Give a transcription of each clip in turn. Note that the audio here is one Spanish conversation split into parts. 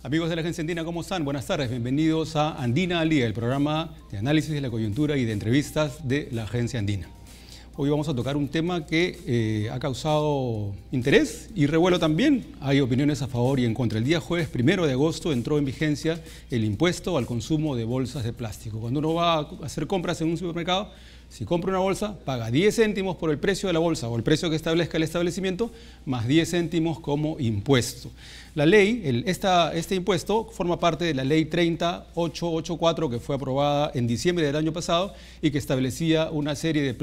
Amigos de la Agencia Andina, ¿cómo están? Buenas tardes, bienvenidos a Andina al Día, el programa de análisis de la coyuntura y de entrevistas de la Agencia Andina. Hoy vamos a tocar un tema que ha causado interés y revuelo también. Hay opiniones a favor y en contra. El día jueves 1 de agosto entró en vigencia el impuesto al consumo de bolsas de plástico. Cuando uno va a hacer compras en un supermercado, si compra una bolsa, paga 10 céntimos por el precio de la bolsa o el precio que establezca el establecimiento, más 10 céntimos como impuesto. La ley, este impuesto forma parte de la ley 30884 que fue aprobada en diciembre del año pasado y que establece una serie de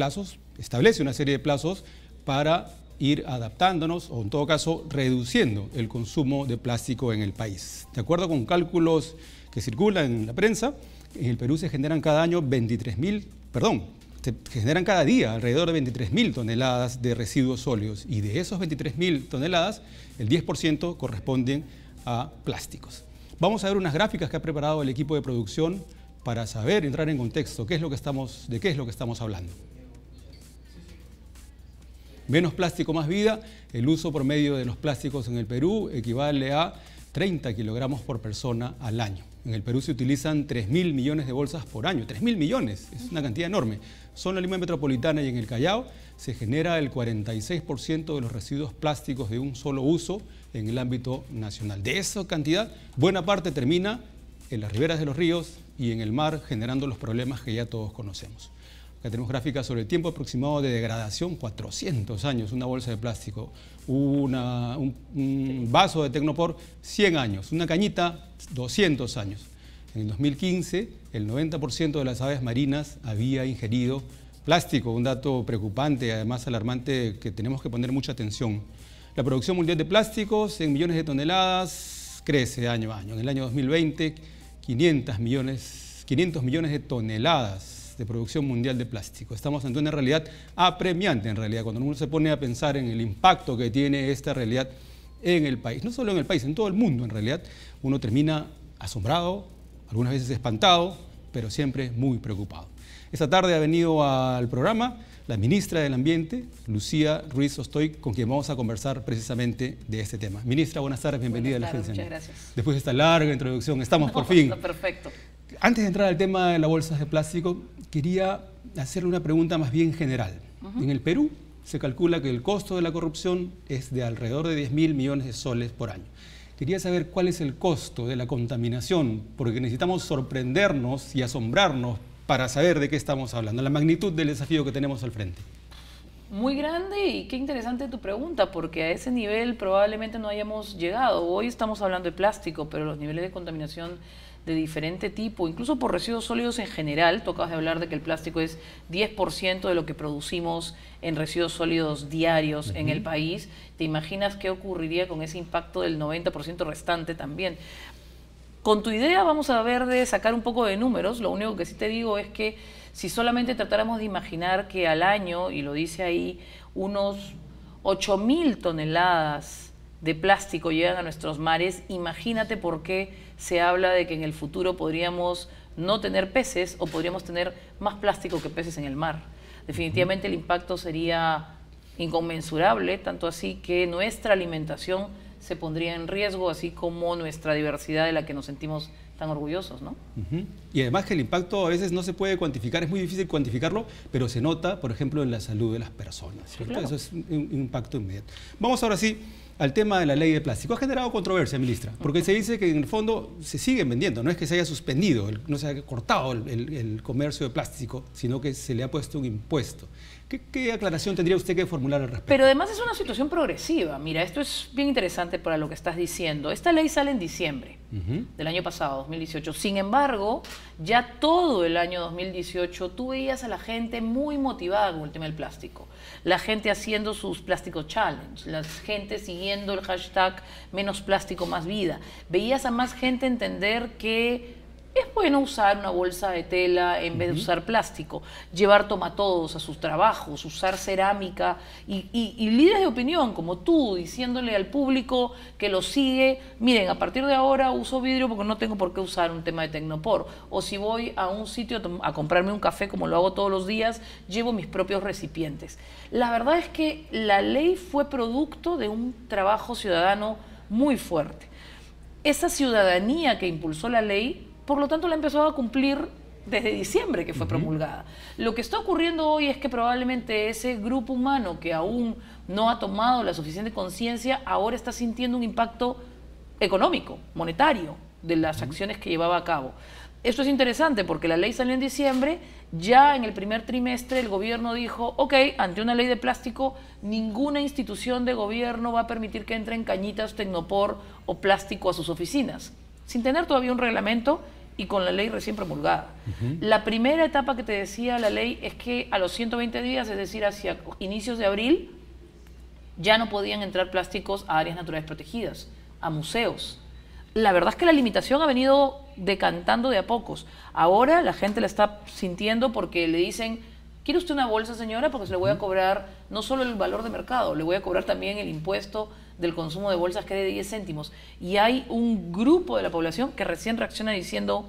plazos para ir adaptándonos o en todo caso reduciendo el consumo de plástico en el país. De acuerdo con cálculos que circulan en la prensa, en el Perú se generan cada día alrededor de 23.000 toneladas de residuos sólidos y de esos 23.000 toneladas, el 10% corresponden a plásticos. Vamos a ver unas gráficas que ha preparado el equipo de producción para saber, entrar en contexto, de qué es lo que estamos hablando. Menos plástico, más vida. El uso promedio de los plásticos en el Perú equivale a 30 kilogramos por persona al año. En el Perú se utilizan 3.000 millones de bolsas por año. 3.000 millones, es una cantidad enorme. Solo en la Lima Metropolitana y en el Callao se genera el 46% de los residuos plásticos de un solo uso en el ámbito nacional. De esa cantidad, buena parte termina en las riberas de los ríos y en el mar, generando los problemas que ya todos conocemos. Acá tenemos gráficas sobre el tiempo aproximado de degradación, 400 años, una bolsa de plástico, un vaso de Tecnopor, 100 años, una cañita, 200 años. En el 2015, el 90% de las aves marinas había ingerido plástico, un dato preocupante, además alarmante, que tenemos que poner mucha atención. La producción mundial de plásticos en millones de toneladas crece año a año. En el año 2020, 500 millones de toneladas de producción mundial de plástico. Estamos ante una realidad apremiante en realidad, cuando uno se pone a pensar en el impacto que tiene esta realidad en el país. No solo en el país, en todo el mundo en realidad. Uno termina asombrado, algunas veces espantado, pero siempre muy preocupado. Esta tarde ha venido al programa la ministra del Ambiente, Lucía Ruiz Ostoy, con quien vamos a conversar precisamente de este tema. Ministra, buenas tardes, bienvenida a la Agencia. Muchas gracias. Después de esta larga introducción, estamos por fin. Perfecto. Antes de entrar al tema de las bolsas de plástico, quería hacerle una pregunta más bien general. En el Perú se calcula que el costo de la corrupción es de alrededor de 10.000 millones de soles por año. Quería saber cuál es el costo de la contaminación, porque necesitamos sorprendernos y asombrarnos para saber de qué estamos hablando, la magnitud del desafío que tenemos al frente. Muy grande y qué interesante tu pregunta, porque a ese nivel probablemente no hayamos llegado. Hoy estamos hablando de plástico, pero los niveles de contaminación de diferente tipo, incluso por residuos sólidos en general, tú acabas de hablar de que el plástico es 10% de lo que producimos en residuos sólidos diarios en el país. ¿Te imaginas qué ocurriría con ese impacto del 90% restante también? Con tu idea vamos a ver de sacar un poco de números. Lo único que sí te digo es que si solamente tratáramos de imaginar que al año, y lo dice ahí, unos 8.000 toneladas de plástico llegan a nuestros mares, imagínate por qué se habla de que en el futuro podríamos no tener peces o podríamos tener más plástico que peces en el mar. Definitivamente el impacto sería inconmensurable, tanto así que nuestra alimentación se pondría en riesgo, así como nuestra diversidad de la que nos sentimos tan orgullosos, ¿no? Y además que el impacto a veces no se puede cuantificar, es muy difícil cuantificarlo, pero se nota, por ejemplo, en la salud de las personas, ¿cierto? Claro. Eso es un impacto inmediato. Vamos ahora sí al tema de la ley de plástico. Ha generado controversia, ministra, porque se dice que en el fondo se siguen vendiendo, no es que se haya suspendido, no se haya cortado el comercio de plástico, sino que se le ha puesto un impuesto. ¿Qué aclaración tendría usted que formular al respecto? Pero además es una situación progresiva. Mira, esto es bien interesante para lo que estás diciendo. Esta ley sale en diciembre del año pasado, 2018. Sin embargo, ya todo el año 2018 tú veías a la gente muy motivada con el tema del plástico. La gente haciendo sus plástico challenge, la gente siguiendo el hashtag menos plástico, más vida. Veías a más gente entender que es bueno usar una bolsa de tela en vez de usar plástico, llevar tomatodos a sus trabajos, usar cerámica y líderes de opinión como tú diciéndole al público que lo sigue, miren, a partir de ahora uso vidrio porque no tengo por qué usar un tema de Tecnopor, o si voy a un sitio a comprarme un café como lo hago todos los días, llevo mis propios recipientes. La verdad es que la ley fue producto de un trabajo ciudadano muy fuerte. esa ciudadanía que impulsó la ley, por lo tanto la empezó a cumplir desde diciembre que fue promulgada. Lo que está ocurriendo hoy es que probablemente ese grupo humano que aún no ha tomado la suficiente conciencia, ahora está sintiendo un impacto económico, monetario, de las acciones que llevaba a cabo. Esto es interesante porque la ley salió en diciembre, ya en el primer trimestre el gobierno dijo, ok, ante una ley de plástico, ninguna institución de gobierno va a permitir que entren cañitas, tecnopor o plástico a sus oficinas, sin tener todavía un reglamento y con la ley recién promulgada. La primera etapa que te decía la ley es que a los 120 días, es decir, hacia inicios de abril, ya no podían entrar plásticos a áreas naturales protegidas, a museos. La verdad es que la limitación ha venido decantando de a pocos. Ahora la gente la está sintiendo porque le dicen, ¿quiere usted una bolsa, señora? Porque se le voy a cobrar no solo el valor de mercado, le voy a cobrar también el impuesto del consumo de bolsas, que es de 10 céntimos. Y hay un grupo de la población que recién reacciona diciendo,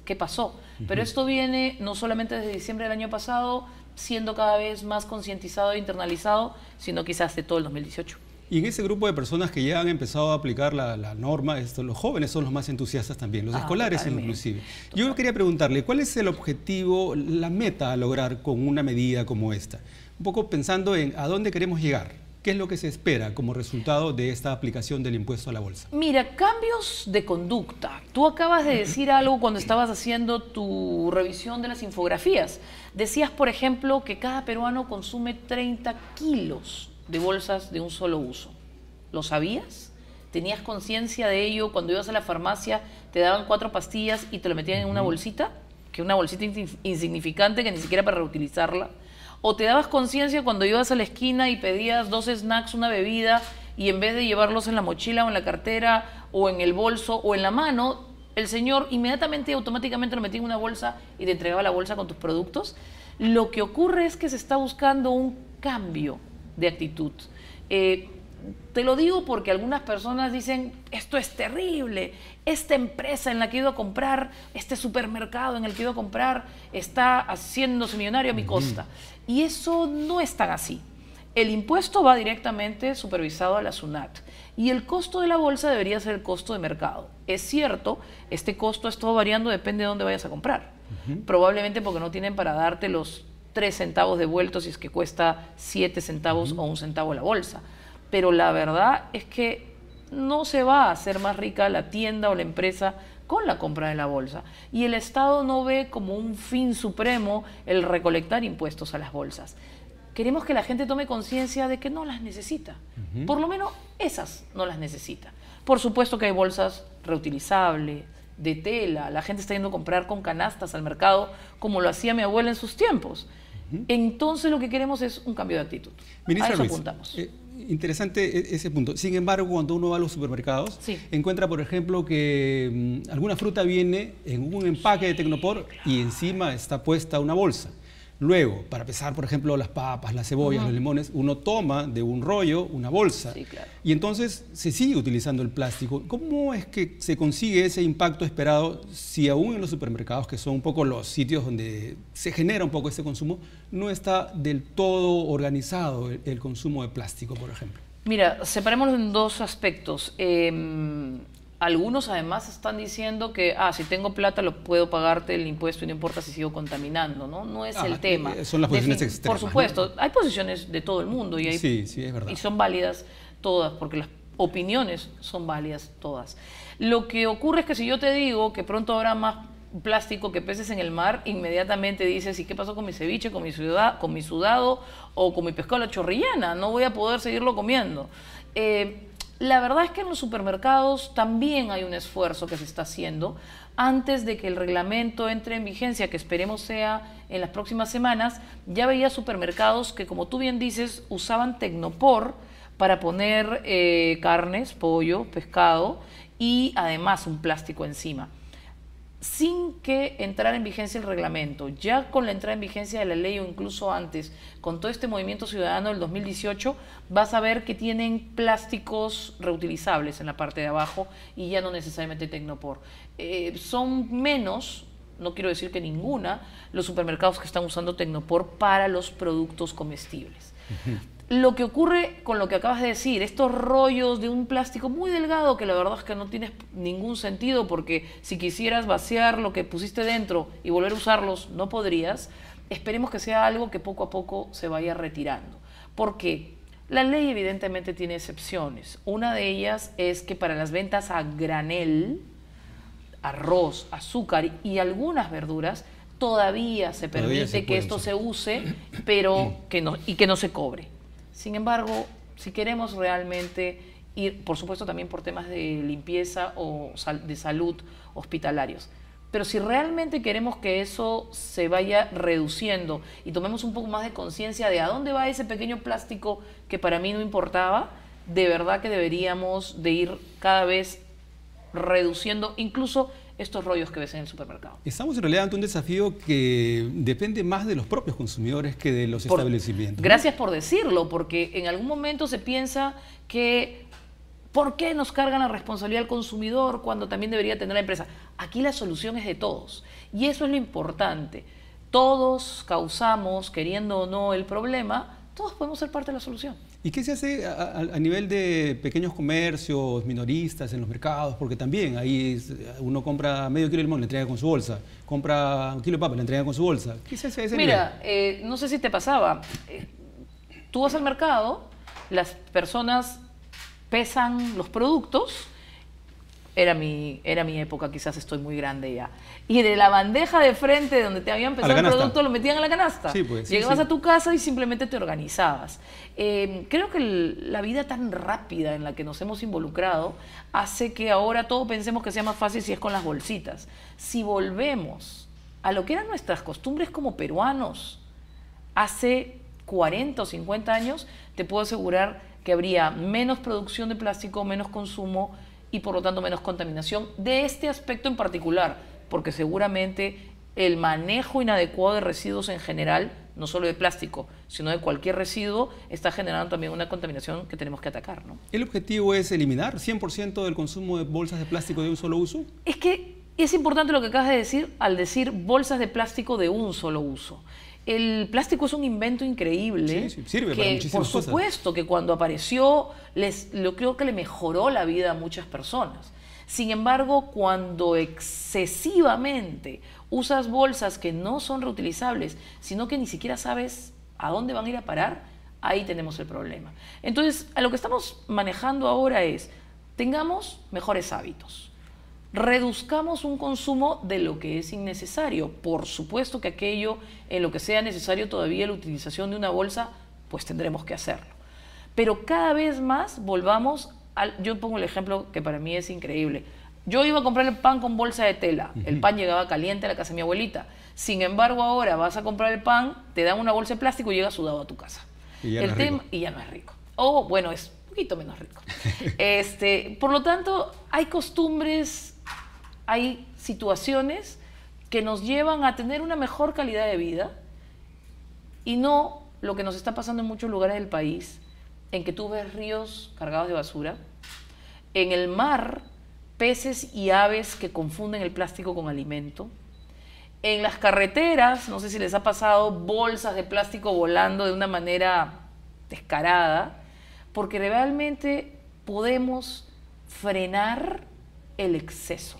¿qué pasó? Pero esto viene no solamente desde diciembre del año pasado, siendo cada vez más concientizado e internalizado, sino quizás de todo el 2018. Y en ese grupo de personas que ya han empezado a aplicar la norma, los jóvenes son los más entusiastas también, los escolares totalmente. inclusive. Yo quería preguntarle, ¿cuál es el objetivo, la meta a lograr con una medida como esta? Un poco pensando en a dónde queremos llegar, ¿qué es lo que se espera como resultado de esta aplicación del impuesto a la bolsa? Mira, cambios de conducta. Tú acabas de decir algo cuando estabas haciendo tu revisión de las infografías. Decías, por ejemplo, que cada peruano consume 30 kilos de bolsas de un solo uso. ¿Lo sabías? ¿Tenías conciencia de ello cuando ibas a la farmacia, te daban 4 pastillas y te lo metían en una bolsita? Que una bolsita insignificante que ni siquiera para reutilizarla. ¿O te dabas conciencia cuando ibas a la esquina y pedías 2 snacks, una bebida, y en vez de llevarlos en la mochila o en la cartera o en el bolso o en la mano, el señor inmediatamente, automáticamente lo metía en una bolsa y te entregaba la bolsa con tus productos? Lo que ocurre es que se está buscando un cambio de actitud. Te lo digo porque algunas personas dicen, esto es terrible, esta empresa en la que he ido a comprar, este supermercado en el que he ido a comprar, está haciéndose millonario a mi costa. Y eso no es tan así. El impuesto va directamente supervisado a la SUNAT y el costo de la bolsa debería ser el costo de mercado. Es cierto, este costo ha estado variando, depende de dónde vayas a comprar. Probablemente porque no tienen para darte los 3 centavos devueltos si es que cuesta 7 centavos o 1 centavo la bolsa. Pero la verdad es que no se va a hacer más rica la tienda o la empresa con la compra de la bolsa. Y el Estado no ve como un fin supremo el recolectar impuestos a las bolsas. Queremos que la gente tome conciencia de que no las necesita. Por lo menos esas no las necesita. Por supuesto que hay bolsas reutilizables, de tela. La gente está yendo a comprar con canastas al mercado como lo hacía mi abuela en sus tiempos. Entonces lo que queremos es un cambio de actitud. Ministra a eso Ruiz, apuntamos. Interesante ese punto. Sin embargo, cuando uno va a los supermercados, encuentra, por ejemplo, que alguna fruta viene en un empaque de Tecnopor y encima está puesta una bolsa. Luego, para pesar, por ejemplo, las papas, las cebollas, los limones, uno toma de un rollo una bolsa. Sí, claro. Y entonces se sigue utilizando el plástico. ¿Cómo es que se consigue ese impacto esperado si aún en los supermercados, que son un poco los sitios donde se genera un poco ese consumo, no está del todo organizado el consumo de plástico, por ejemplo? Mira, separémoslo en 2 aspectos. Algunos además están diciendo que, si tengo plata lo puedo pagarte el impuesto y no importa si sigo contaminando, ¿no? No es el tema. Son las posiciones extremas. Por supuesto, ¿no? Hay posiciones de todo el mundo y hay, sí, es verdad. Y son válidas todas, porque las opiniones son válidas todas. Lo que ocurre es que si yo te digo que pronto habrá más plástico que peces en el mar, inmediatamente dices, ¿y qué pasó con mi ceviche, con mi sudado o con mi pescado a la chorrillana? No voy a poder seguirlo comiendo. La verdad es que en los supermercados también hay un esfuerzo que se está haciendo. Antes de que el reglamento entre en vigencia, que esperemos sea en las próximas semanas, ya veía supermercados que, como tú bien dices, usaban Tecnopor para poner carnes, pollo, pescado y además un plástico encima, sin que entrara en vigencia el reglamento. Ya con la entrada en vigencia de la ley o incluso antes, con todo este movimiento ciudadano del 2018, vas a ver que tienen plásticos reutilizables en la parte de abajo y ya no necesariamente Tecnopor. Son menos, no quiero decir que ninguna, los supermercados que están usando Tecnopor para los productos comestibles. lo que ocurre con lo que acabas de decir, estos rollos de un plástico muy delgado que la verdad es que no tiene ningún sentido porque si quisieras vaciar lo que pusiste dentro y volver a usarlos no podrías, esperemos que sea algo que poco a poco se vaya retirando. ¿Por qué? La ley evidentemente tiene excepciones. Una de ellas es que para las ventas a granel, arroz, azúcar y algunas verduras, todavía se permite que esto se use, pero que no se cobre. Sin embargo, si queremos realmente ir, por supuesto también por temas de limpieza o de salud hospitalarios, pero si realmente queremos que eso se vaya reduciendo y tomemos un poco más de conciencia de a dónde va ese pequeño plástico que para mí no importaba, de verdad que deberíamos de ir cada vez reduciendo incluso estos rollos que ves en el supermercado. Estamos en realidad ante un desafío que depende más de los propios consumidores que de los establecimientos. Gracias por decirlo, porque en algún momento se piensa que ¿por qué nos cargan la responsabilidad al consumidor cuando también debería tener la empresa? Aquí la solución es de todos y eso es lo importante. Todos causamos, queriendo o no, el problema, todos podemos ser parte de la solución. ¿Y qué se hace a nivel de pequeños comercios, minoristas en los mercados? Porque también ahí uno compra medio kilo de limón, le entrega con su bolsa. Compra un kilo de papa, le entrega con su bolsa. ¿Qué se hace a ese nivel? Mira, no sé si te pasaba. Tú vas al mercado, las personas pesan los productos. Era mi época, quizás estoy muy grande ya. Y de la bandeja de frente donde te habían pesado el producto lo metían a la canasta. Sí, pues, Llegabas a tu casa y simplemente te organizabas. Creo que la vida tan rápida en la que nos hemos involucrado hace que ahora todos pensemos que sea más fácil si es con las bolsitas. Si volvemos a lo que eran nuestras costumbres como peruanos hace 40 o 50 años, te puedo asegurar que habría menos producción de plástico, menos consumo y por lo tanto menos contaminación de este aspecto en particular, porque seguramente el manejo inadecuado de residuos en general, no solo de plástico, sino de cualquier residuo, está generando también una contaminación que tenemos que atacar, ¿no? ¿El objetivo es eliminar 100% del consumo de bolsas de plástico de un solo uso? Es que es importante lo que acabas de decir al decir bolsas de plástico de un solo uso. El plástico es un invento increíble. Sí, sirve para muchísimas cosas. Por supuesto que cuando apareció, creo que le mejoró la vida a muchas personas. Sin embargo, cuando excesivamente usas bolsas que no son reutilizables, sino que ni siquiera sabes a dónde van a ir a parar, ahí tenemos el problema. Entonces, a lo que estamos manejando ahora es, tengamos mejores hábitos. Reduzcamos un consumo de lo que es innecesario. Por supuesto que aquello en lo que sea necesario todavía la utilización de una bolsa, pues tendremos que hacerlo. Pero cada vez más volvamos yo pongo el ejemplo que para mí es increíble. Yo iba a comprar el pan con bolsa de tela. El pan llegaba caliente a la casa de mi abuelita. Sin embargo, ahora vas a comprar el pan, te dan una bolsa de plástico y llega sudado a tu casa. Y ya no es rico. O bueno, es un poquito menos rico. Por lo tanto, hay costumbres, hay situaciones que nos llevan a tener una mejor calidad de vida y no lo que nos está pasando en muchos lugares del país, en que tú ves ríos cargados de basura, en el mar peces y aves que confunden el plástico con alimento, en las carreteras, no sé si les ha pasado, bolsas de plástico volando de una manera descarada, porque realmente podemos frenar el exceso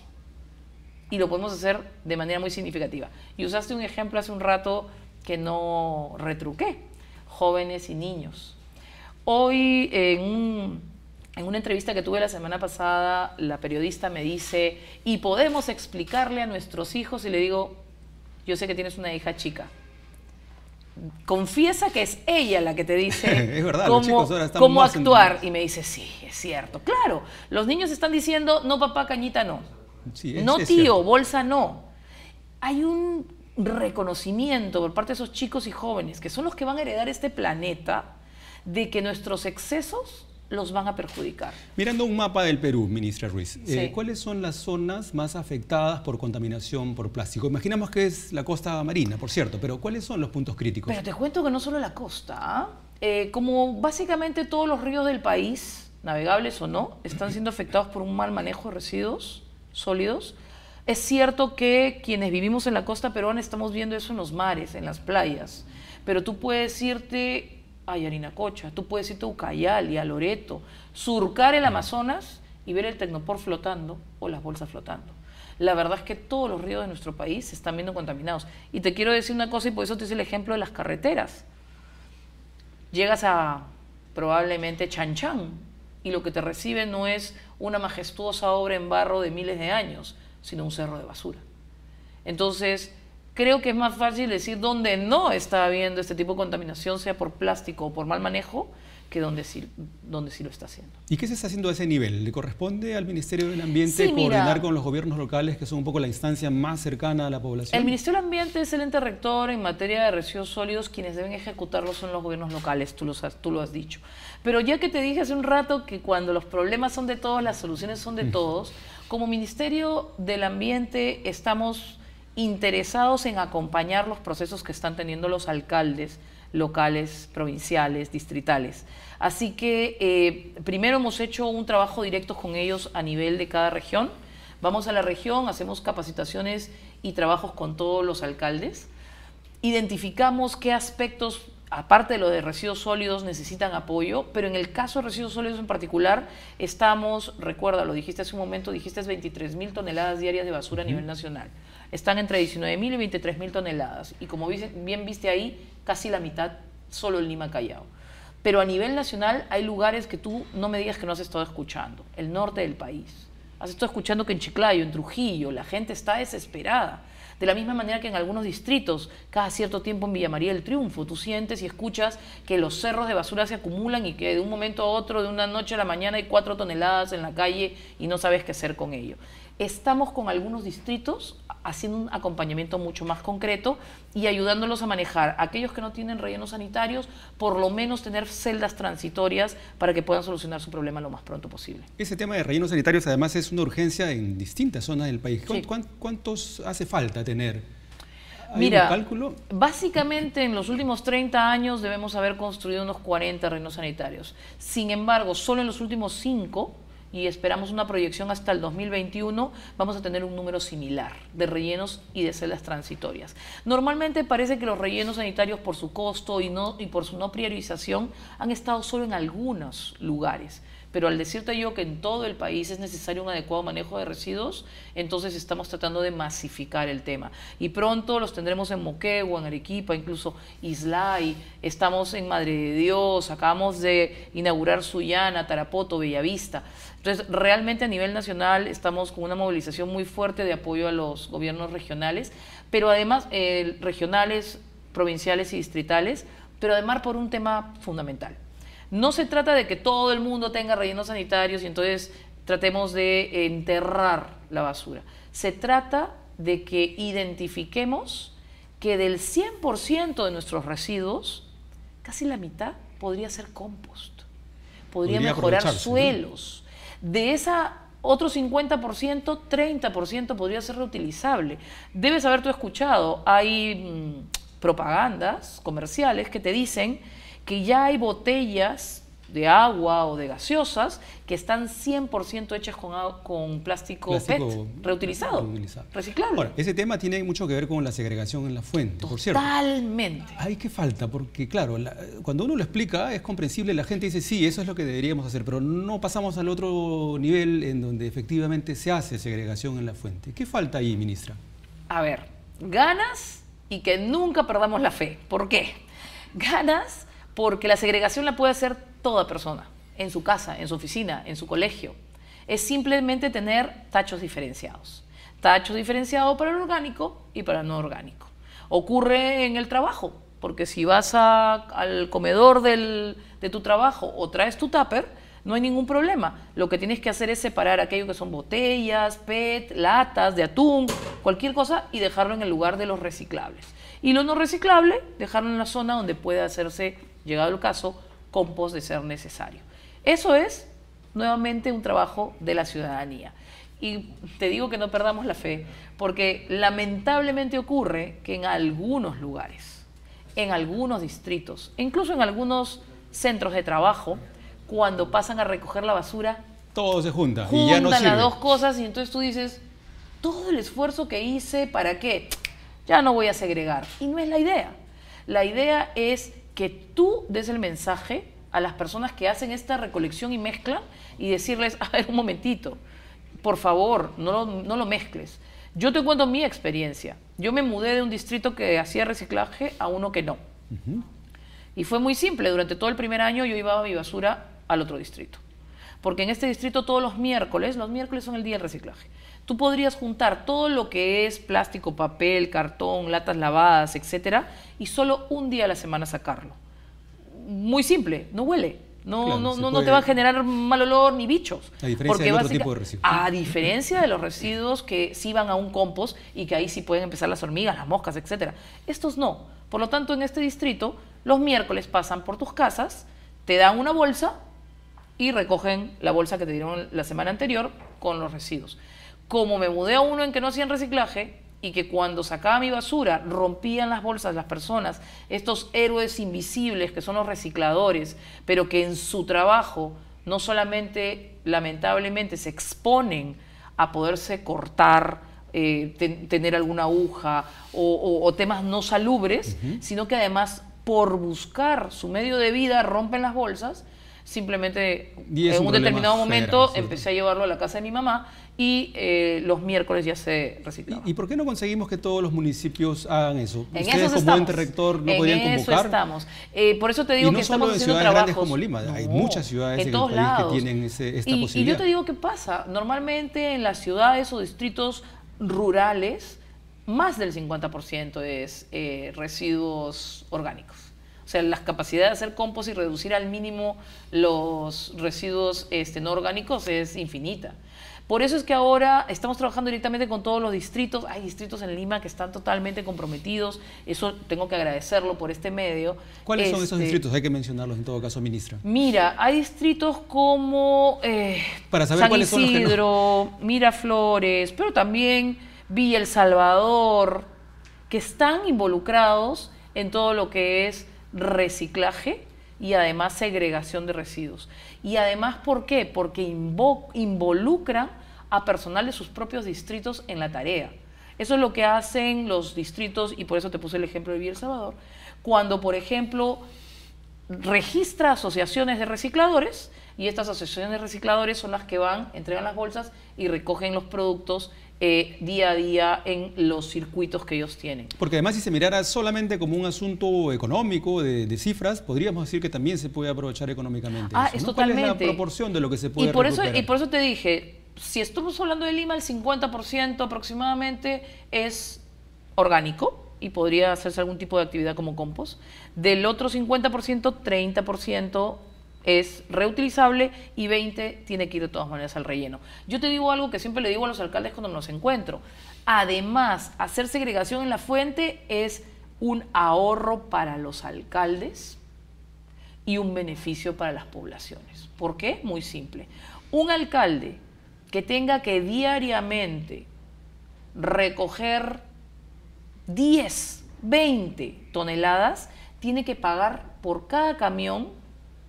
y lo podemos hacer de manera muy significativa. Y usaste un ejemplo hace un rato que no retruqué, jóvenes y niños. Hoy en una entrevista que tuve la semana pasada, la periodista me dice, ¿y podemos explicarle a nuestros hijos? Y le digo, yo sé que tienes una hija chica. Confiesa que es ella la que te dice es verdad, cómo actuar. Y me dice, sí, es cierto. Claro, los niños están diciendo, no papá, cañita no. Sí, no tío, cierto. Bolsa no. Hay un reconocimiento por parte de esos chicos y jóvenes, que son los que van a heredar este planeta, de que nuestros excesos los van a perjudicar. Mirando un mapa del Perú, ministra Ruiz, sí. ¿Cuáles son las zonas más afectadas por contaminación por plástico? Imaginamos que es la costa marina, por cierto, pero ¿cuáles son los puntos críticos? Pero te cuento que no solo la costa, como básicamente todos los ríos del país, navegables o no, están siendo afectados por un mal manejo de residuos sólidos. Es cierto que quienes vivimos en la costa peruana estamos viendo eso en los mares, en las playas, pero tú puedes irte a Yarinacocha, tú puedes irte a Ucayali, a Loreto, surcar el Amazonas y ver el Tecnopor flotando o las bolsas flotando. La verdad es que todos los ríos de nuestro país se están viendo contaminados. Y te quiero decir una cosa, y por eso te hice el ejemplo de las carreteras. Llegas a probablemente Chanchán y lo que te recibe no es una majestuosa obra en barro de miles de años, sino un cerro de basura. Entonces, creo que es más fácil decir dónde no está habiendo este tipo de contaminación, sea por plástico o por mal manejo, que donde sí lo está haciendo. ¿Y qué se está haciendo a ese nivel? ¿Le corresponde al Ministerio del Ambiente Sí, mira, coordinar con los gobiernos locales, que son un poco la instancia más cercana a la población? el Ministerio del Ambiente es el ente rector en materia de residuos sólidos. Quienes deben ejecutarlo son los gobiernos locales, tú lo has dicho. Pero ya que te dije hace un rato que cuando los problemas son de todos, las soluciones son de todos, como Ministerio del Ambiente estamos interesados en acompañar los procesos que están teniendo los alcaldes locales, provinciales, distritales. Así que primero hemos hecho un trabajo directo con ellos a nivel de cada región. Vamos a la región, hacemos capacitaciones y trabajos con todos los alcaldes. Identificamos qué aspectos, aparte de lo de residuos sólidos, necesitan apoyo, pero en el caso de residuos sólidos en particular, estamos, recuerda, lo dijiste hace un momento, dijiste 23.000 toneladas diarias de basura a nivel nacional. Están entre 19.000 y 23.000 toneladas. Y como bien viste ahí, casi la mitad solo en Lima, Callao. Pero a nivel nacional hay lugares que tú no me digas que no has estado escuchando. El norte del país. Has estado escuchando que en Chiclayo, en Trujillo, la gente está desesperada. De la misma manera que en algunos distritos, cada cierto tiempo en Villa María del Triunfo, tú sientes y escuchas que los cerros de basura se acumulan y que de un momento a otro, de una noche a la mañana, hay 4 toneladas en la calle y no sabes qué hacer con ello. Estamos con algunos distritos haciendo un acompañamiento mucho más concreto y ayudándolos a manejar aquellos que no tienen rellenos sanitarios, por lo menos tener celdas transitorias para que puedan solucionar su problema lo más pronto posible. Ese tema de rellenos sanitarios además es una urgencia en distintas zonas del país. Sí. ¿Cuántos hace falta tener? ¿Hay Mira, un cálculo? básicamente en los últimos 30 años debemos haber construido unos 40 rellenos sanitarios. Sin embargo, solo en los últimos 5, y esperamos una proyección hasta el 2021, vamos a tener un número similar de rellenos y de celdas transitorias. Normalmente parece que los rellenos sanitarios, por su costo y por su no priorización, han estado solo en algunos lugares. Pero al decirte yo que en todo el país es necesario un adecuado manejo de residuos, entonces estamos tratando de masificar el tema. Y pronto los tendremos en Moquegua, en Arequipa, incluso Islay, estamos en Madre de Dios, acabamos de inaugurar Sullana, Tarapoto, Bellavista. Entonces, realmente a nivel nacional estamos con una movilización muy fuerte de apoyo a los gobiernos regionales, pero además regionales, provinciales y distritales, pero además por un tema fundamental. No se trata de que todo el mundo tenga rellenos sanitarios y entonces tratemos de enterrar la basura. Se trata de que identifiquemos que del 100% de nuestros residuos, casi la mitad podría ser compost, podría mejorar suelos. De esa otro 50%, 30% podría ser reutilizable. Debes haber tú escuchado, hay propagandas comerciales que te dicen que ya hay botellas de agua o de gaseosas que están 100% hechas con plástico PET reutilizado, reciclable. Ahora, ese tema tiene mucho que ver con la segregación en la fuente, por cierto. Totalmente. Ay, ¿qué falta? Porque claro, cuando uno lo explica es comprensible, la gente dice sí, eso es lo que deberíamos hacer, pero no pasamos al otro nivel en donde efectivamente se hace segregación en la fuente. ¿Qué falta ahí, ministra? A ver, ganas y que nunca perdamos la fe. ¿Por qué? Ganas porque la segregación la puede hacer toda persona, en su casa, en su oficina, en su colegio. Es simplemente tener tachos diferenciados. Tachos diferenciados para el orgánico y para el no orgánico. Ocurre en el trabajo, porque si vas al comedor de tu trabajo o traes tu tupper, no hay ningún problema. Lo que tienes que hacer es separar aquello que son botellas, PET, latas de atún, cualquier cosa, y dejarlo en el lugar de los reciclables. Y lo no reciclable, dejarlo en la zona donde pueda hacerse, llegado el caso, compost de ser necesario. Eso es, nuevamente, un trabajo de la ciudadanía. Y te digo que no perdamos la fe, porque lamentablemente ocurre que en algunos lugares, en algunos distritos, incluso en algunos centros de trabajo, cuando pasan a recoger la basura, todo se junta y ya no sirve. Las dos cosas y entonces tú dices, todo el esfuerzo que hice, ¿para qué? Ya no voy a segregar. Y no es la idea. La idea es que tú des el mensaje a las personas que hacen esta recolección y mezclan y decirles, a ver, un momentito, por favor, no lo mezcles. Yo te cuento mi experiencia. Yo me mudé de un distrito que hacía reciclaje a uno que no. Y fue muy simple. Durante todo el primer año yo llevaba mi basura al otro distrito. Porque en este distrito todos los miércoles son el día del reciclaje. Tú podrías juntar todo lo que es plástico, papel, cartón, latas lavadas, etcétera, y solo un día a la semana sacarlo. Muy simple, no huele. No te va a generar mal olor ni bichos. A diferencia del otro tipo de residuos. A diferencia de los residuos que sí van a un compost y que ahí sí pueden empezar las hormigas, las moscas, etcétera. Estos no. Por lo tanto, en este distrito, los miércoles pasan por tus casas, te dan una bolsa y recogen la bolsa que te dieron la semana anterior con los residuos. Como me mudé a uno en que no hacían reciclaje y que cuando sacaba mi basura rompían las bolsas las personas, estos héroes invisibles que son los recicladores, pero que en su trabajo no solamente lamentablemente se exponen a poderse cortar, tener alguna aguja o temas no salubres, sino que además por buscar su medio de vida rompen las bolsas. Simplemente en un determinado momento empecé a llevarlo a la casa de mi mamá y los miércoles ya se reciclaba. ¿Y por qué no conseguimos que todos los municipios hagan eso? En ¿Ustedes como ente rector no podrían convocar? En eso estamos. Por eso te digo que estamos haciendo trabajos. Y no solo en ciudades grandes como Lima, hay muchas ciudades en el país que tienen esta posibilidad. Y yo te digo qué pasa. Normalmente en las ciudades o distritos rurales, más del 50% es residuos orgánicos. O sea, la capacidad de hacer compost y reducir al mínimo los residuos no orgánicos es infinita. Por eso es que ahora estamos trabajando directamente con todos los distritos. Hay distritos en Lima que están totalmente comprometidos. Eso tengo que agradecerlo por este medio. ¿Cuáles son esos distritos? Hay que mencionarlos en todo caso, ministra. Mira, hay distritos como para saber San cuáles Isidro, son los que no. Miraflores, pero también Villa El Salvador, que están involucrados en todo lo que es reciclaje y además segregación de residuos. Y además, ¿por qué? Porque involucran a personal de sus propios distritos en la tarea. Eso es lo que hacen los distritos, y por eso te puse el ejemplo de Villa El Salvador, cuando, por ejemplo, registra asociaciones de recicladores, y estas asociaciones de recicladores son las que van, entregan las bolsas y recogen los productos día a día en los circuitos que ellos tienen. Porque además, si se mirara solamente como un asunto económico, de cifras, podríamos decir que también se puede aprovechar económicamente eso, es ¿no? totalmente. ¿Cuál es la proporción de lo que se puede recuperar? Y por eso te dije, si estamos hablando de Lima, el 50% aproximadamente es orgánico y podría hacerse algún tipo de actividad como compost. Del otro 50%, 30% es reutilizable y 20% tiene que ir de todas maneras al relleno. Yo te digo algo que siempre le digo a los alcaldes cuando nos encuentro. Además, hacer segregación en la fuente es un ahorro para los alcaldes y un beneficio para las poblaciones. ¿Por qué? Muy simple. Un alcalde que tenga que diariamente recoger 10, 20 toneladas, tiene que pagar por cada camión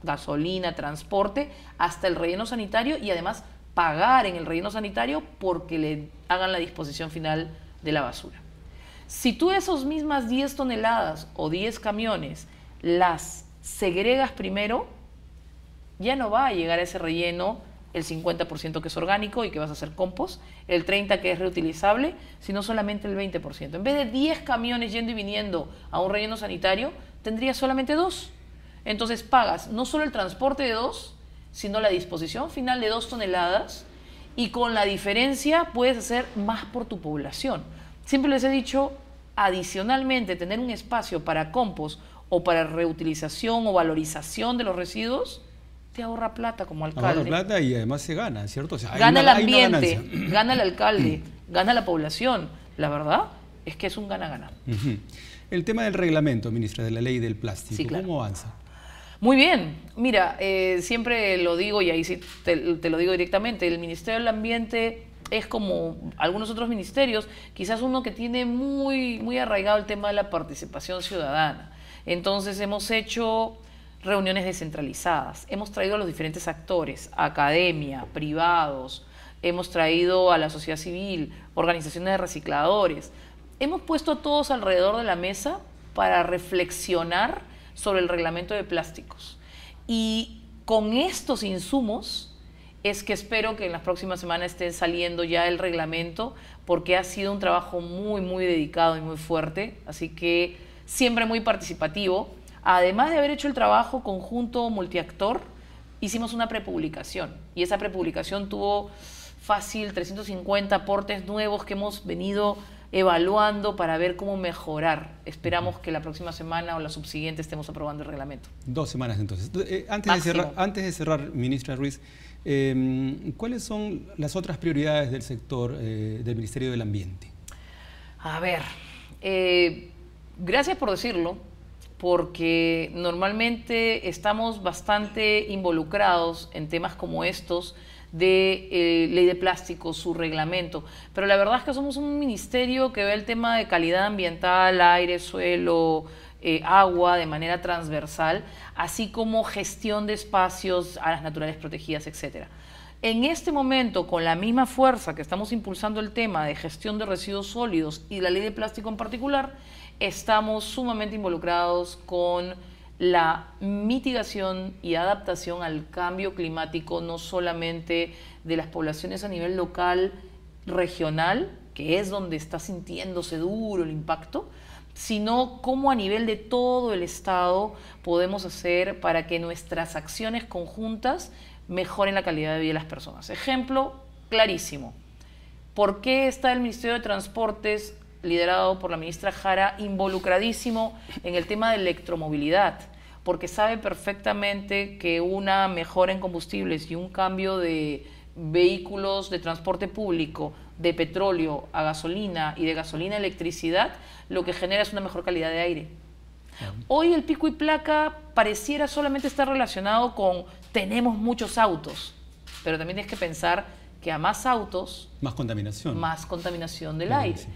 gasolina, transporte, hasta el relleno sanitario y además pagar en el relleno sanitario porque le hagan la disposición final de la basura. Si tú esas mismas 10 toneladas o 10 camiones las segregas primero, ya no va a llegar a ese relleno el 50% que es orgánico y que vas a hacer compost, el 30% que es reutilizable, sino solamente el 20%. En vez de 10 camiones yendo y viniendo a un relleno sanitario, tendrías solamente 2. Entonces pagas no solo el transporte de 2, sino la disposición final de 2 toneladas y con la diferencia puedes hacer más por tu población. Siempre les he dicho, adicionalmente, tener un espacio para compost o para reutilización o valorización de los residuos te ahorra plata como alcalde. Ahorra plata y además se gana, ¿cierto? O sea, gana el ambiente, gana el alcalde, gana la población. La verdad es que es un gana-gana. El tema del reglamento, ministra, de la ley del plástico, sí, claro. ¿Cómo avanza? Muy bien. Mira, siempre lo digo y ahí sí te lo digo directamente. El Ministerio del Ambiente es como algunos otros ministerios, quizás uno que tiene muy arraigado el tema de la participación ciudadana. Entonces hemos hecho reuniones descentralizadas, hemos traído a los diferentes actores, academia, privados, hemos traído a la sociedad civil, organizaciones de recicladores. Hemos puesto a todos alrededor de la mesa para reflexionar sobre el reglamento de plásticos. Y con estos insumos es que espero que en las próximas semanas esté saliendo ya el reglamento, porque ha sido un trabajo muy, muy dedicado y muy fuerte, así que siempre muy participativo. Además de haber hecho el trabajo conjunto multiactor, hicimos una prepublicación, y esa prepublicación tuvo fácil 350 aportes nuevos que hemos venido evaluando para ver cómo mejorar. Esperamos que la próxima semana o la subsiguiente estemos aprobando el reglamento. 2 semanas entonces. Antes de cerrar, ministra Ruiz, ¿cuáles son las otras prioridades del sector del Ministerio del Ambiente? A ver, gracias por decirlo, porque normalmente estamos bastante involucrados en temas como estos de ley de plásticos, su reglamento, pero la verdad es que somos un ministerio que ve el tema de calidad ambiental, aire, suelo, agua de manera transversal, así como gestión de espacios, áreas naturales protegidas, etc. En este momento, con la misma fuerza que estamos impulsando el tema de gestión de residuos sólidos y la ley de plástico en particular, estamos sumamente involucrados con la mitigación y adaptación al cambio climático, no solamente de las poblaciones a nivel local, regional, que es donde está sintiéndose duro el impacto, sino cómo a nivel de todo el Estado podemos hacer para que nuestras acciones conjuntas mejoren la calidad de vida de las personas. Ejemplo clarísimo. ¿Por qué está el Ministerio de Transportes, liderado por la ministra Jara, involucradísimo en el tema de electromovilidad? Porque sabe perfectamente que una mejora en combustibles y un cambio de vehículos de transporte público de petróleo a gasolina y de gasolina a electricidad, lo que genera es una mejor calidad de aire. Hoy el pico y placa pareciera solamente estar relacionado con tenemos muchos autos, pero también tienes que pensar que a más autos, más contaminación del aire. Sí.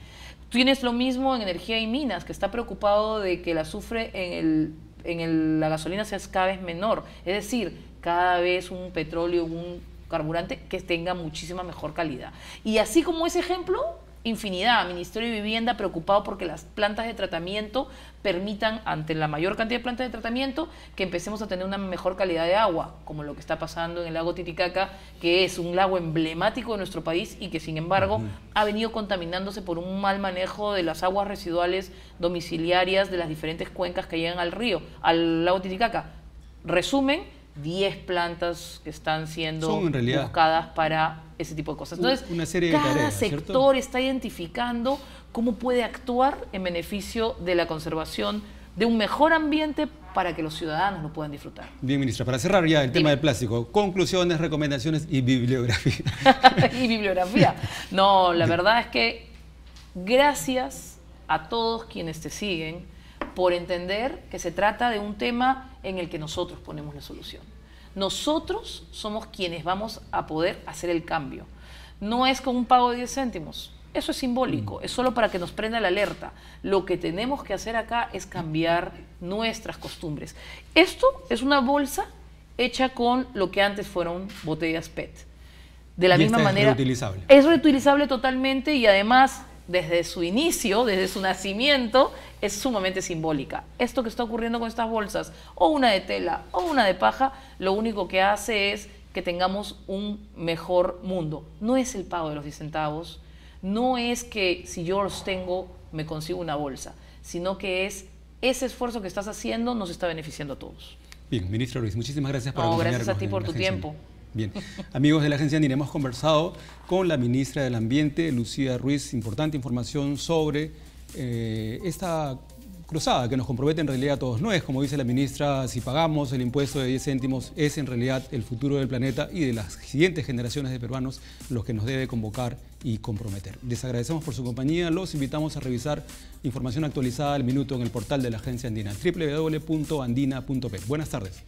Tienes lo mismo en energía y minas, que está preocupado de que el azufre en la gasolina sea cada vez menor, es decir, cada vez un petróleo, un carburante que tenga muchísima mejor calidad. Y así como ese ejemplo, infinidad. Ministerio de Vivienda preocupado porque las plantas de tratamiento permitan, ante la mayor cantidad de plantas de tratamiento, que empecemos a tener una mejor calidad de agua, como lo que está pasando en el lago Titicaca, que es un lago emblemático de nuestro país y que sin embargo ha venido contaminándose por un mal manejo de las aguas residuales domiciliarias de las diferentes cuencas que llegan al río, al lago Titicaca. Resumen, 10 plantas que están siendo buscadas para ese tipo de cosas. Entonces, una serie de cada tareas, sector, ¿cierto?, está identificando cómo puede actuar en beneficio de la conservación de un mejor ambiente para que los ciudadanos lo puedan disfrutar. Bien, ministra, para cerrar ya el tema del plástico, conclusiones, recomendaciones y bibliografía. Y bibliografía. No, la verdad es que gracias a todos quienes te siguen por entender que se trata de un tema en el que nosotros ponemos la solución. Nosotros somos quienes vamos a poder hacer el cambio. No es con un pago de 10 céntimos, eso es simbólico, es solo para que nos prenda la alerta. Lo que tenemos que hacer acá es cambiar nuestras costumbres. Esto es una bolsa hecha con lo que antes fueron botellas PET. De la misma manera, es reutilizable. Es reutilizable totalmente y además, desde su inicio, desde su nacimiento, es sumamente simbólica. Esto que está ocurriendo con estas bolsas, o una de tela o una de paja, lo único que hace es que tengamos un mejor mundo. No es el pago de los 10 centavos, no es que si yo los tengo me consigo una bolsa, sino que es ese esfuerzo que estás haciendo nos está beneficiando a todos. Bien, ministra Ruiz, muchísimas gracias por acompañarnos. Gracias a ti por tu tiempo. Bien, amigos de la Agencia Andina, hemos conversado con la ministra del Ambiente, Lucía Ruiz, importante información sobre esta cruzada que nos compromete en realidad a todos. No es, como dice la ministra, si pagamos el impuesto de 10 céntimos, es en realidad el futuro del planeta y de las siguientes generaciones de peruanos los que nos debe convocar y comprometer. Les agradecemos por su compañía, los invitamos a revisar información actualizada al minuto en el portal de la Agencia Andina, www.andina.p. Buenas tardes.